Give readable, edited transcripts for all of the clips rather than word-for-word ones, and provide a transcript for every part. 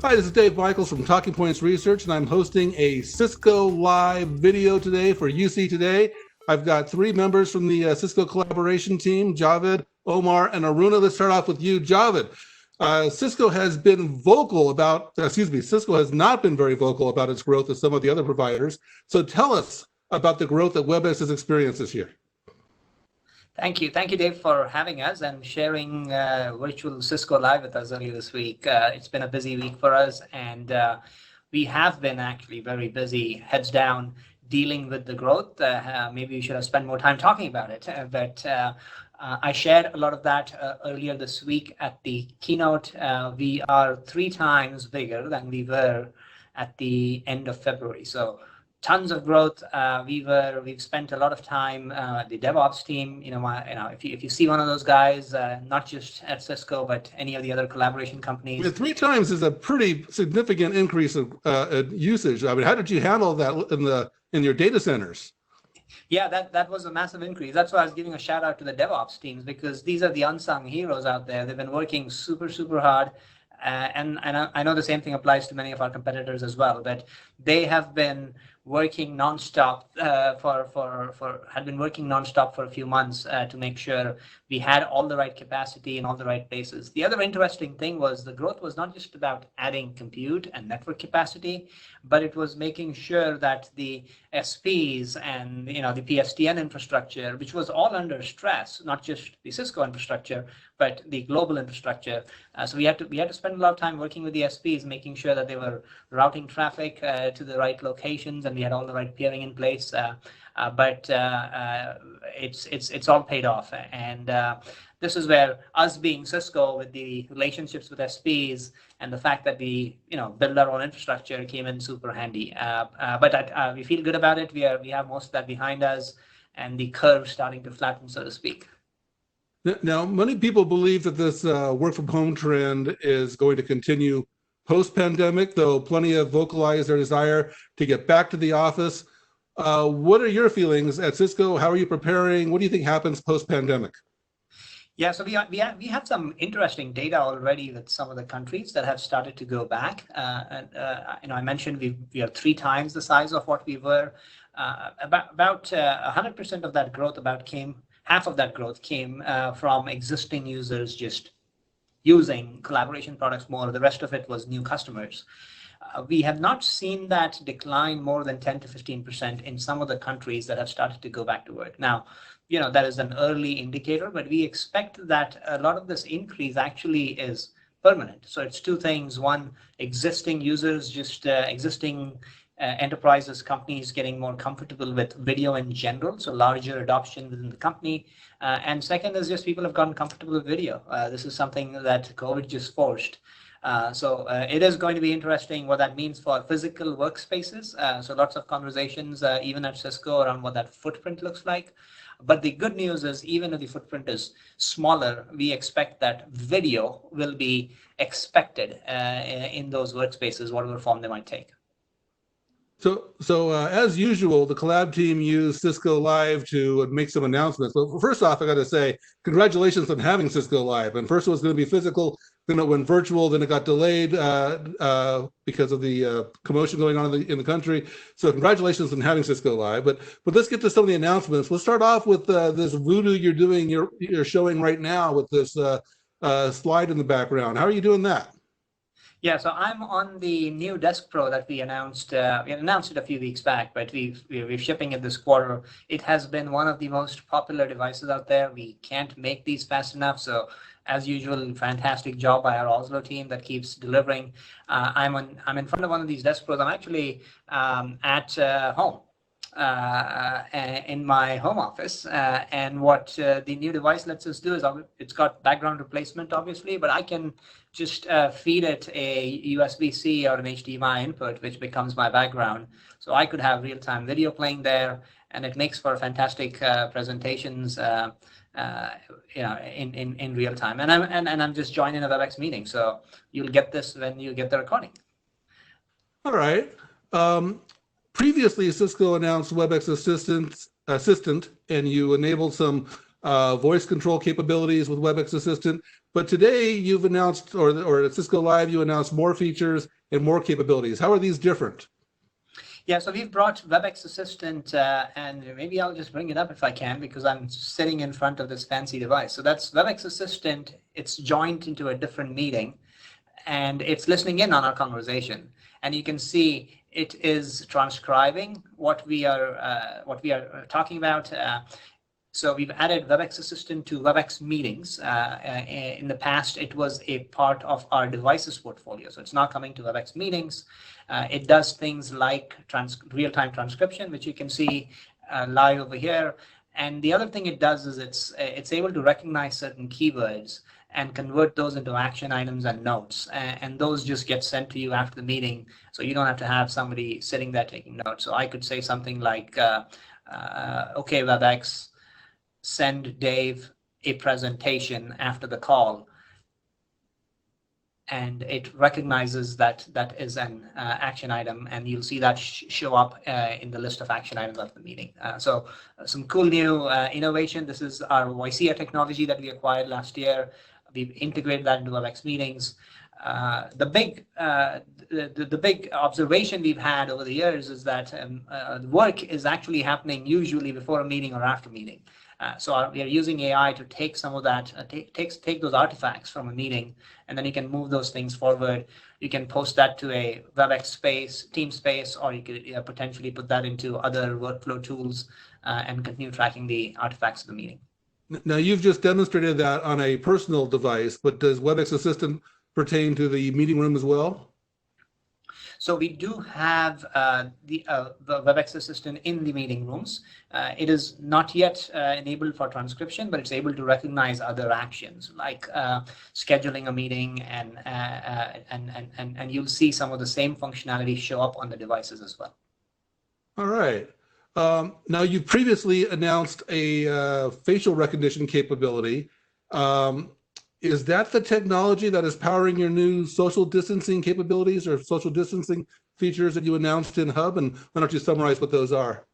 Hi, this is Dave Michels from TalkingPointz Research, and I'm hosting a Cisco Live video today for UC Today. I've got three members from the Cisco collaboration team, Javed, Omar, and Aruna. Let's start off with you, Javed. Cisco has not been very vocal about its growth as some of the other providers. So tell us about the growth that Webex has experienced this year. Thank you, Dave, for having us and sharing virtual Cisco Live with us earlier this week. It's been a busy week for us, and we have been actually very busy, heads down, dealing with the growth. Maybe we should have spent more time talking about it, but I shared a lot of that earlier this week at the keynote. We are 3 times bigger than we were at the end of February. So tons of growth. We've spent a lot of time. The DevOps team, if you see one of those guys, not just at Cisco but any of the other collaboration companies. Yeah, 3 times is a pretty significant increase of usage. I mean, how did you handle that in your data centers? Yeah, that was a massive increase. That's why I was giving a shout out to the DevOps teams, because these are the unsung heroes out there. They've been working super hard. And I know the same thing applies to many of our competitors as well, but they have been working nonstop for a few months to make sure we had all the right capacity in all the right places. The other interesting thing was the growth was not just about adding compute and network capacity, but it was making sure that the SPs and the PSTN infrastructure, which was all under stress, not just the Cisco infrastructure, but the global infrastructure. So we had to spend a lot of time working with the SPs, making sure that they were routing traffic to the right locations, and we had all the right peering in place. But it's all paid off, and this is where us being Cisco with the relationships with SPs and the fact that we build our own infrastructure came in super handy. But we feel good about it. We have most of that behind us, and the curve starting to flatten, so to speak. Now, many people believe that this work from home trend is going to continue post-pandemic, though plenty have vocalized their desire to get back to the office. What are your feelings at Cisco? How are you preparing? What do you think happens post-pandemic? Yeah, so we have some interesting data already with some of the countries that have started to go back. I mentioned we are 3 times the size of what we were. About 100% of that growth half of that growth came from existing users just using collaboration products more. The rest of it was new customers. We have not seen that decline more than 10 to 15% in some of the countries that have started to go back to work. Now, that is an early indicator, but we expect that a lot of this increase actually is permanent. So it's 2 things. One, existing users, existing enterprises, companies getting more comfortable with video in general, so larger adoption within the company. And second is just people have gotten comfortable with video. This is something that COVID just forced. So it is going to be interesting what that means for physical workspaces. So lots of conversations, even at Cisco, around what that footprint looks like. But the good news is, even if the footprint is smaller, we expect that video will be expected in those workspaces, whatever form they might take. So as usual, the collab team used Cisco Live to make some announcements. But first off, I got to say, congratulations on having Cisco Live. And first it was going to be physical, then it went virtual, then it got delayed because of the commotion going on in the country. So congratulations on having Cisco Live. But let's get to some of the announcements. Let's start off with this voodoo you're showing right now with this slide in the background. How are you doing that? Yeah, so I'm on the new Desk Pro that we announced. We announced it a few weeks back, but we're shipping it this quarter. It has been one of the most popular devices out there. We can't make these fast enough, so as usual, fantastic job by our Oslo team that keeps delivering. I'm in front of one of these Desk Pros. I'm actually at home. In my home office, and what the new device lets us do is it's got background replacement, obviously, but I can just feed it a USB-C or an HDMI input, which becomes my background. So I could have real-time video playing there, and it makes for fantastic presentations in real time. And I'm just joining a Webex meeting, so you'll get this when you get the recording. All right. Previously, Cisco announced Webex Assistant, and you enabled some voice control capabilities with Webex Assistant. But today, you've announced, or at Cisco Live, you announced more features, and more capabilities. How are these different? Yeah, so we've brought Webex Assistant, and maybe I'll just bring it up if I can, because I'm sitting in front of this fancy device. So that's Webex Assistant. It's joined into a different meeting, and it's listening in on our conversation. And you can see it is transcribing what we are talking about. So we've added Webex Assistant to Webex meetings. In the past, it was a part of our devices portfolio. So it's now coming to Webex meetings. It does things like real-time transcription, which you can see live over here. And the other thing it does is it's able to recognize certain keywords and convert those into action items and notes. And those just get sent to you after the meeting. So you don't have to have somebody sitting there taking notes. So I could say something like, okay, Webex, send Dave a presentation after the call, and it recognizes that that is an action item, and you'll see that show up in the list of action items of the meeting. So some cool new innovation. This is our Voicea technology that we acquired last year. We've integrated that into Webex meetings. The big observation we've had over the years is that the work is actually happening usually before a meeting or after a meeting. So we are using AI to take some of that, take those artifacts from a meeting, and then you can move those things forward. You can post that to a Webex space, team space, or you could potentially put that into other workflow tools and continue tracking the artifacts of the meeting. Now, you've just demonstrated that on a personal device, but does Webex Assistant pertain to the meeting room as well? So we do have the Webex Assistant in the meeting rooms. It is not yet enabled for transcription, but it's able to recognize other actions like scheduling a meeting, and you'll see some of the same functionality show up on the devices as well. All right. Now, you previously announced a facial recognition capability. Is that the technology that is powering your new social distancing capabilities or social distancing features that you announced in Hub? And why don't you summarize what those are?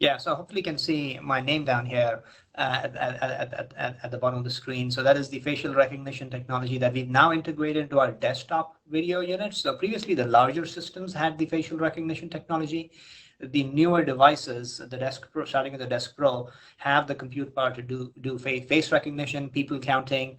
Yeah, so hopefully you can see my name down here at the bottom of the screen. So that is the facial recognition technology that we've now integrated into our desktop video units. So previously the larger systems had the facial recognition technology. The newer devices, the Desk Pro, starting with the Desk Pro, have the compute power to do face recognition, people counting.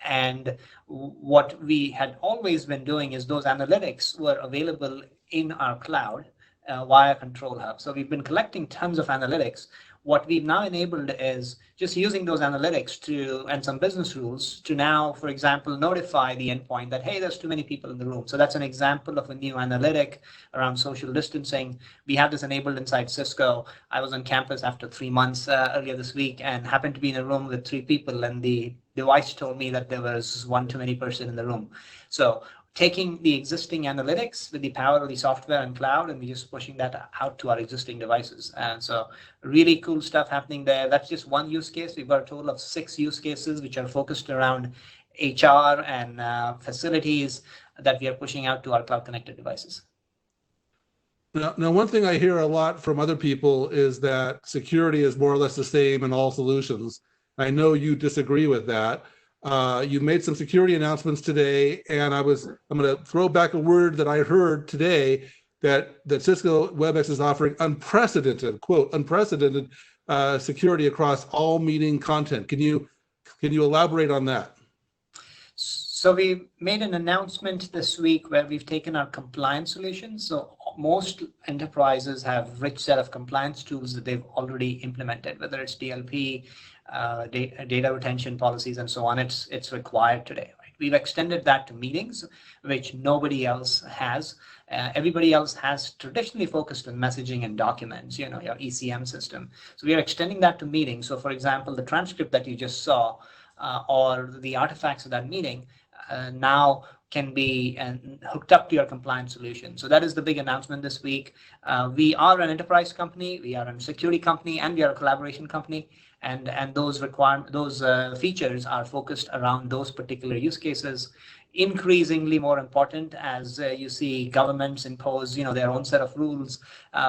And what we had always been doing is those analytics were available in our cloud via Control Hub. So we've been collecting tons of analytics. What we've now enabled is just using those analytics and some business rules to now, for example, notify the endpoint that, hey, there's too many people in the room. So that's an example of a new analytic around social distancing. We have this enabled inside Cisco. I was on campus after 3 months earlier this week and happened to be in a room with 3 people, and the device told me that there was one too many person in the room. So taking the existing analytics with the power of the software and cloud, and we're just pushing that out to our existing devices. And so really cool stuff happening there. That's just one use case. We've got a total of 6 use cases, which are focused around HR and facilities that we are pushing out to our cloud connected devices. Now, one thing I hear a lot from other people is that security is more or less the same in all solutions. I know you disagree with that. You made some security announcements today, and I'm going to throw back a word that I heard today that Cisco Webex is offering unprecedented, quote, unprecedented security across all meeting content. Can you elaborate on that? So we made an announcement this week where we've taken our compliance solutions. So most enterprises have rich set of compliance tools that they've already implemented, whether it's DLP, data retention policies, and so on. It's required today. Right? We've extended that to meetings, which nobody else has. Everybody else has traditionally focused on messaging and documents, your ECM system. So we are extending that to meetings. So for example, the transcript that you just saw or the artifacts of that meeting now can be hooked up to your compliance solution. So that is the big announcement this week. We are an enterprise company, we are a security company, and we are a collaboration company. And those features are focused around those particular use cases. Increasingly more important as you see governments impose, their own set of rules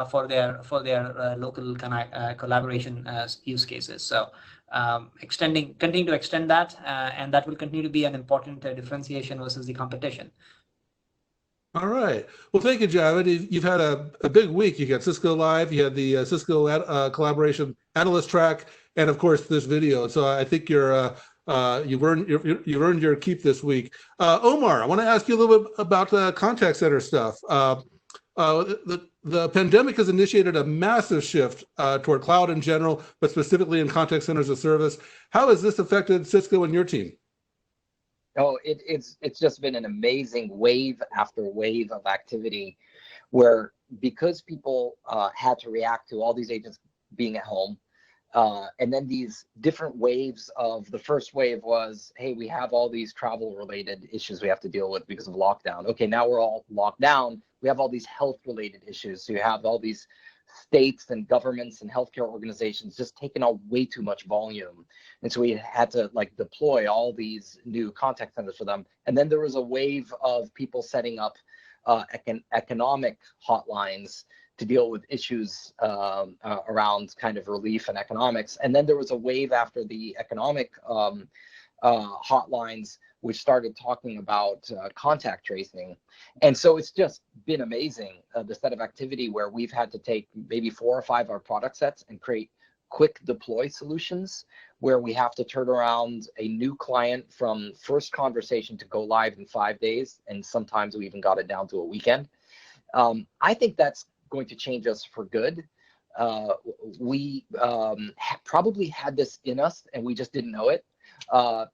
for their local collaboration use cases. So continue to extend that, and that will continue to be an important differentiation versus the competition. All right. Well, thank you, Javed. You've had a big week. You got Cisco Live, you had the Cisco collaboration analyst track, and of course this video. So I think you've earned your keep this week. Omar, I want to ask you a little bit about contact center stuff. The pandemic has initiated a massive shift toward cloud in general, but specifically in contact centers of service. How has this affected Cisco and your team? Oh, it's just been an amazing wave after wave of activity where because people had to react to all these agents being at home, and then these different waves of the first wave was, hey, we have all these travel related issues we have to deal with because of lockdown. Okay, now we're all locked down. We have all these health related issues. So you have all these states and governments and healthcare organizations just taking on way too much volume. And so we had to like deploy all these new contact centers for them. And then there was a wave of people setting up economic hotlines to deal with issues around kind of relief and economics. And then there was a wave after the economic hotlines, which started talking about contact tracing. And so it's just been amazing, the set of activity where we've had to take maybe 4 or 5 of our product sets and create quick deploy solutions where we have to turn around a new client from first conversation to go live in 5 days. And sometimes we even got it down to a weekend. I think that's going to change us for good. We probably had this in us and we just didn't know it.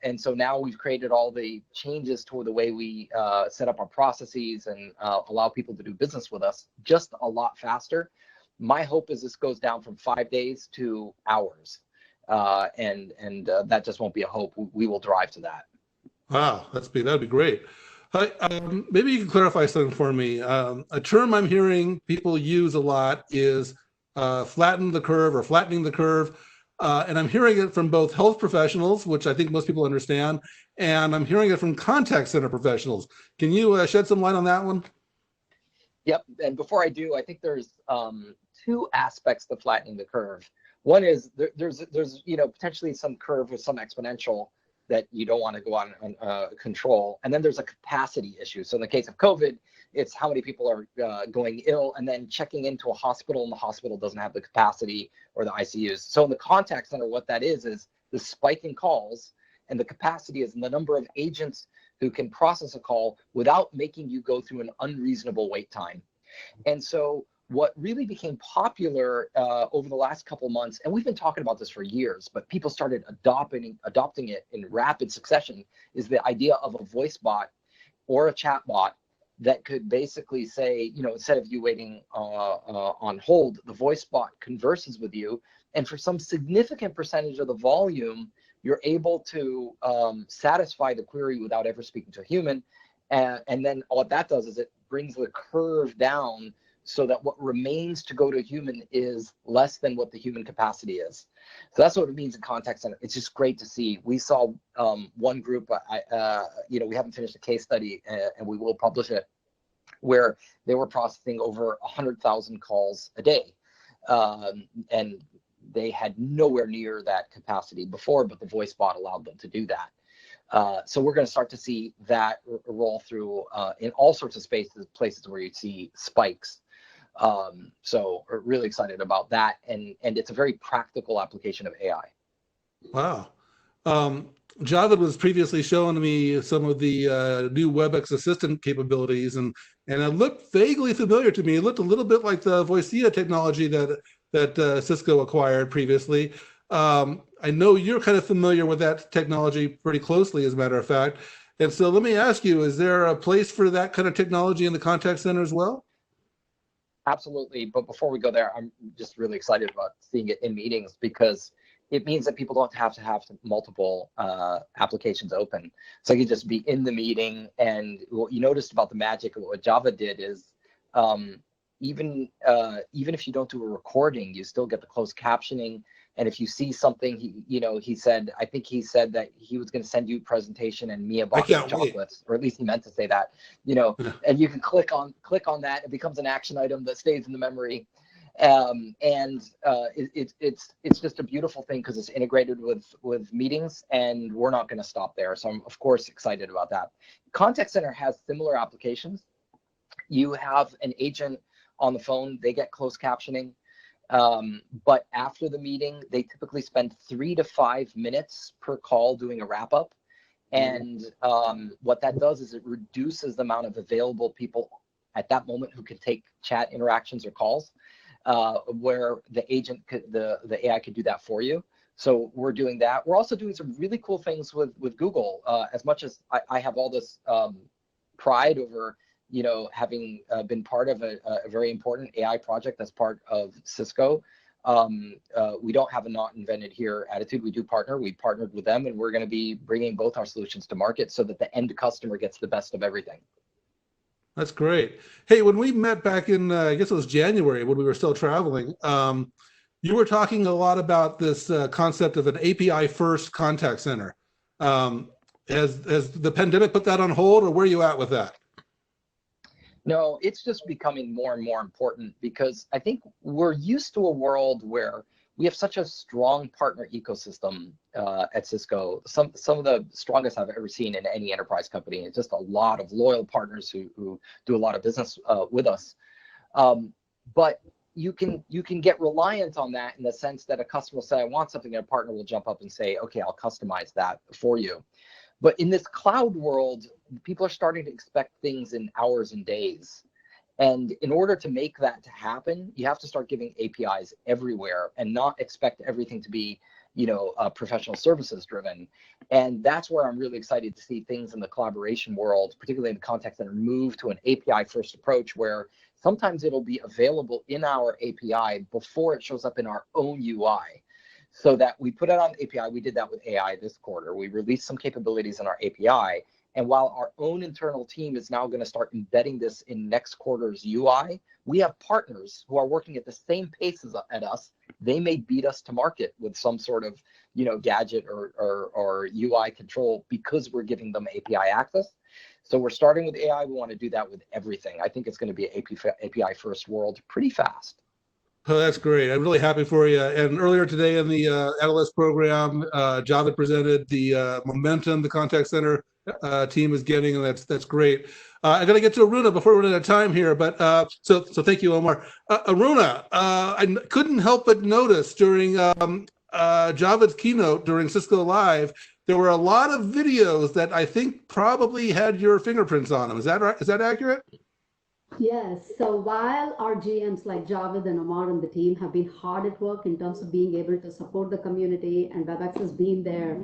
And so now we've created all the changes toward the way we set up our processes and allow people to do business with us just a lot faster. My hope is this goes down from 5 days to hours. And that just won't be a hope. We will drive to that. Wow, that'd be great. Maybe you can clarify something for me. A term I'm hearing people use a lot is flatten the curve or flattening the curve. And I'm hearing it from both health professionals, which I think most people understand, and I'm hearing it from contact center professionals. Can you shed some light on that one? Yep. And before I do, I think there's 2 aspects to flattening the curve. One is there's potentially some curve with some exponential that you don't want to go on control. And then there's a capacity issue. So in the case of COVID, it's how many people are going ill and then checking into a hospital and the hospital doesn't have the capacity or the ICUs. So in the contact center, what that is the spike in calls, and the capacity is the number of agents who can process a call without making you go through an unreasonable wait time. And so what really became popular over the last couple of months, and we've been talking about this for years, but people started adopting it in rapid succession, is the idea of a voice bot or a chat bot that could basically say, instead of you waiting on hold, the voice bot converses with you. And for some significant percentage of the volume, you're able to satisfy the query without ever speaking to a human. And then what that does is it brings the curve down so that what remains to go to a human is less than what the human capacity is. So that's what it means in contact center. It's just great to see. We saw one group, we haven't finished a case study and we will publish it, where they were processing over 100,000 calls a day. And they had nowhere near that capacity before, but the voice bot allowed them to do that. So we're going to start to see that roll through in all sorts of places where you see spikes. So we're really excited about that. And it's a very practical application of AI. Wow. Javed was previously showing me some of the new Webex Assistant capabilities, and it looked vaguely familiar to me. It looked a little bit like the Voicea technology that Cisco acquired previously. I know you're kind of familiar with that technology pretty closely, as a matter of fact. And so let me ask you, is there a place for that kind of technology in the contact center as well? Absolutely. But before we go there, I'm just really excited about seeing it in meetings because it means that people don't have to have multiple applications open. So you can just be in the meeting. And what you noticed about the magic of what Java did is even if you don't do a recording, you still get the closed captioning. And if you see something, he said that he was going to send you a presentation and me a box of chocolates, or at least he meant to say that, and you can click on that. It becomes an action item that stays in the memory. It's just a beautiful thing because it's integrated with meetings, and we're not going to stop there. So I'm of course excited about that. Contact Center has similar applications. You have an agent on the phone, they get closed captioning. But after the meeting, they typically spend 3 to 5 minutes per call doing a wrap up. And what that does is it reduces the amount of available people at that moment who can take chat interactions or calls, where the agent could, the AI could do that for you. So we're doing that. We're also doing some really cool things with Google. As much as I have all this pride over, you know, having been part of a very important AI project that's part of Cisco. We don't have a not invented here attitude. We do partner. We partnered with them, and we're going to be bringing both our solutions to market so that the end customer gets the best of everything. That's great. Hey, when we met back in, I guess it was January when we were still traveling, you were talking a lot about this concept of an API first contact center. Has the pandemic put that on hold, or where are you at with that? No, it's just becoming more and more important because I think we're used to a world where we have such a strong partner ecosystem at Cisco. Some of the strongest I've ever seen in any enterprise company. It's just a lot of loyal partners who do a lot of business with us. But you can get reliant on that in the sense that a customer will say, I want something, and a partner will jump up and say, okay, I'll customize that for you. But in this cloud world, people are starting to expect things in hours and days. And in order to make that to happen, you have to start giving APIs everywhere and not expect everything to be, you know, professional services driven. And that's where I'm really excited to see things in the collaboration world, particularly in the context that move to an API first approach, where sometimes it'll be available in our API before it shows up in our own UI. So that we put it on the API. We did that with AI this quarter. We released some capabilities in our API. And while our own internal team is now going to start embedding this in next quarter's UI, we have partners who are working at the same pace as us. They may beat us to market with some sort of, you know, gadget or UI control because we're giving them API access. So we're starting with AI. We want to do that with everything. I think it's going to be an API first world pretty fast. Oh, that's great. I'm really happy for you. And earlier today in the Analyst program, Javed presented the momentum the contact center team is getting, and that's great. I got to get to Aruna before we run out of time here, but so thank you, Omar. Aruna, I couldn't help but notice during Javed's keynote during Cisco Live, there were a lot of videos that I think probably had your fingerprints on them. Is that right? Is that accurate? Yes. So while our GMs like Javed and Omar and the team have been hard at work in terms of being able to support the community, and Webex has been there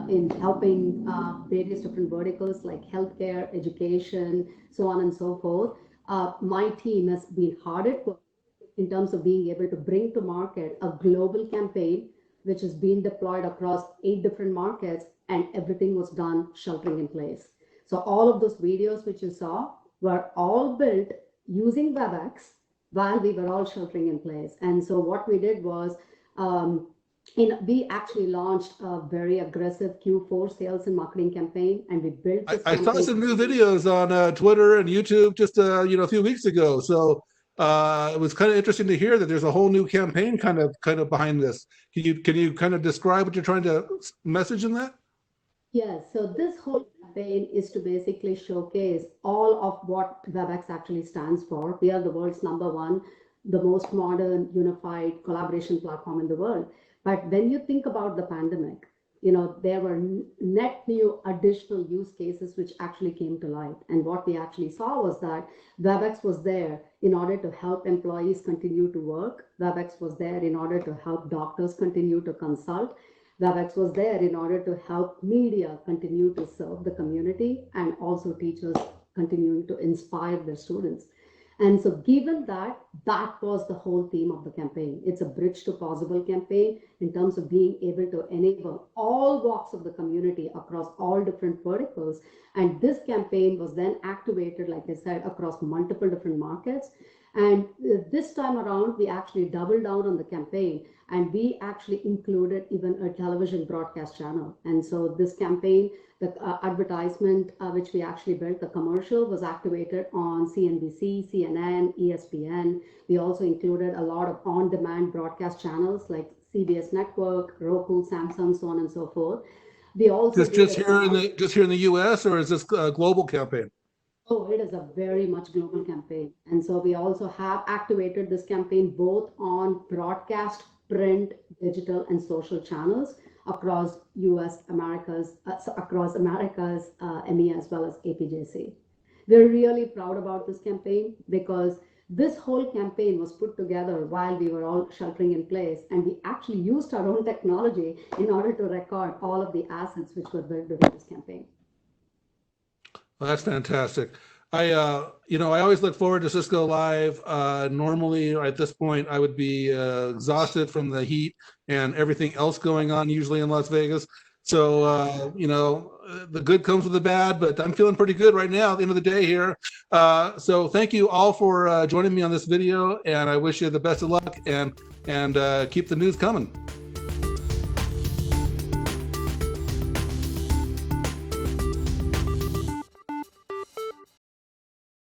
in helping various different verticals like healthcare, education, so on and so forth, my team has been hard at work in terms of being able to bring to market a global campaign, which has been deployed across 8 different markets, and everything was done sheltering in place. So all of those videos which you saw were all built using Webex while we were all sheltering in place. And so what we did was, we actually launched a very aggressive Q4 sales and marketing campaign, and we built this I saw some new videos on Twitter and YouTube just a few weeks ago. So it was kind of interesting to hear that there's a whole new campaign kind of behind this. Can you kind of describe what you're trying to message in that? Yes, so this whole campaign is to basically showcase all of what Webex actually stands for. We are the world's #1, the most modern, unified collaboration platform in the world. But when you think about the pandemic, you know, there were net new additional use cases which actually came to light. And what we actually saw was that Webex was there in order to help employees continue to work. Webex was there in order to help doctors continue to consult. Webex was there in order to help media continue to serve the community, and also teachers continuing to inspire their students. And so given that, that was the whole theme of the campaign. It's a bridge to possible campaign in terms of being able to enable all walks of the community across all different verticals. And this campaign was then activated, like I said, across multiple different markets. And this time around, we actually doubled down on the campaign, and we actually included even a television broadcast channel. And so this campaign, the advertisement which we actually built, the commercial, was activated on CNBC, CNN, ESPN. We also included a lot of on-demand broadcast channels like CBS Network, Roku, Samsung, so on and so forth. We also just here in the US, or is this a global campaign? Oh, it is a very much global campaign. And so we also have activated this campaign both on broadcast, print, digital, and social channels across US, Americas, EMEA, as well as APJC. We're really proud about this campaign because this whole campaign was put together while we were all sheltering in place, and we actually used our own technology in order to record all of the assets which were built during this campaign. Well, that's fantastic. I always look forward to Cisco Live. Normally, at this point, I would be exhausted from the heat and everything else going on, usually in Las Vegas. So, the good comes with the bad, but I'm feeling pretty good right now at the end of the day here. So thank you all for joining me on this video, and I wish you the best of luck and keep the news coming.